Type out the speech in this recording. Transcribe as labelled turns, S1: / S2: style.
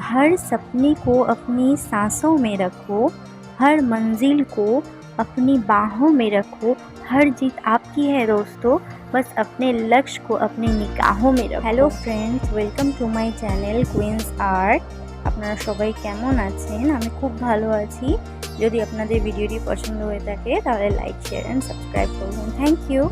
S1: हर सपने को अपनी सांसों में रखो, हर मंजिल को अपनी बाहों में रखो। हर जीत आपकी है दोस्तों, बस अपने लक्ष्य को अपनी निगाहों में रखो। Hello friends, welcome to my channel Queen's Art. আপনারা সবাই কেমন আছেন? আমি খুব ভালো আছি। যদি আপনাদের ভিডিওটি পছন্দ হয়ে থাকে তাহলে লাইক, শেয়ার অ্যান্ড সাবস্ক্রাইব করবেন। Thank you.